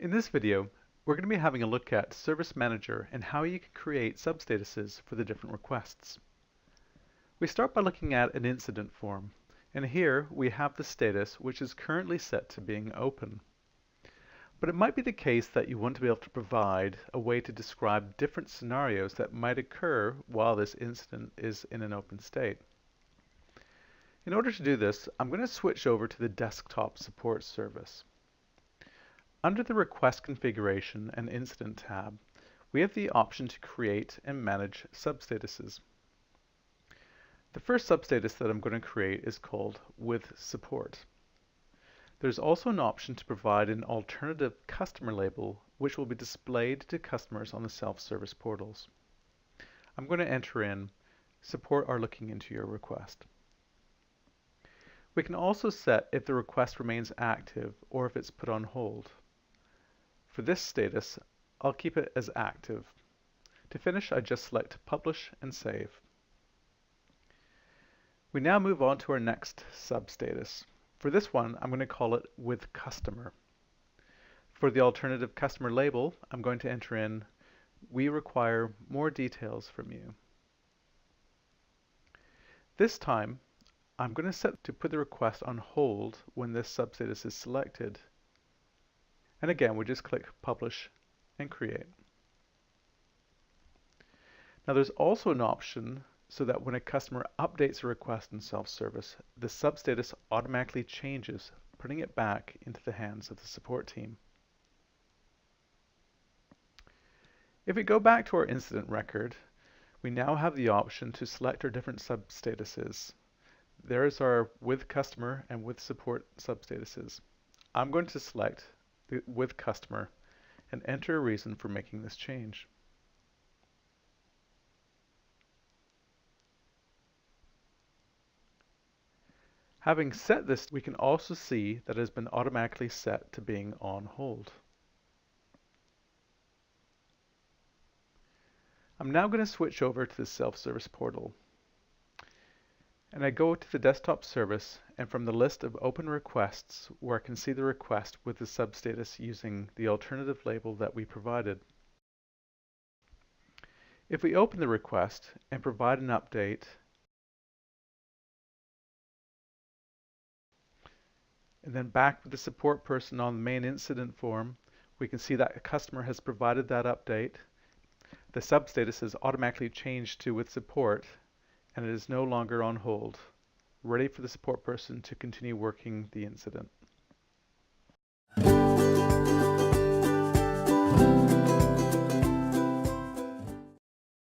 In this video, we're going to be having a look at Service Manager and how you can create substatuses for the different requests. We start by looking at an incident form, and here we have the status which is currently set to being open. But it might be the case that you want to be able to provide a way to describe different scenarios that might occur while this incident is in an open state. In order to do this, I'm going to switch over to the desktop support service. Under the Request Configuration and Incident tab, we have the option to create and manage substatuses. The first substatus that I'm going to create is called With Support. There's also an option to provide an alternative customer label which will be displayed to customers on the self-service portals. I'm going to enter in Support are looking into your request. We can also set if the request remains active or if it's put on hold. For this status, I'll keep it as active. To finish, I just select Publish and Save. We now move on to our next substatus. For this one, I'm going to call it With Customer. For the alternative customer label, I'm going to enter in We require more details from you. This time, I'm going to set to put the request on hold when this substatus is selected. And again, we just click Publish and Create. Now there's also an option so that when a customer updates a request in self-service, the substatus automatically changes, putting it back into the hands of the support team. If we go back to our incident record, we now have the option to select our different substatuses. There's our With Customer and With Support substatuses. I'm going to select the With Customer and enter a reason for making this change. Having set this, we can also see that it has been automatically set to being on hold. I'm now going to switch over to the self-service portal. And I go to the desktop service, and from the list of open requests where I can see the request with the substatus using the alternative label that we provided. If we open the request and provide an update, and then back with the support person on the main incident form, we can see that a customer has provided that update. The substatus is automatically changed to With Support, and it is no longer on hold, ready for the support person to continue working the incident.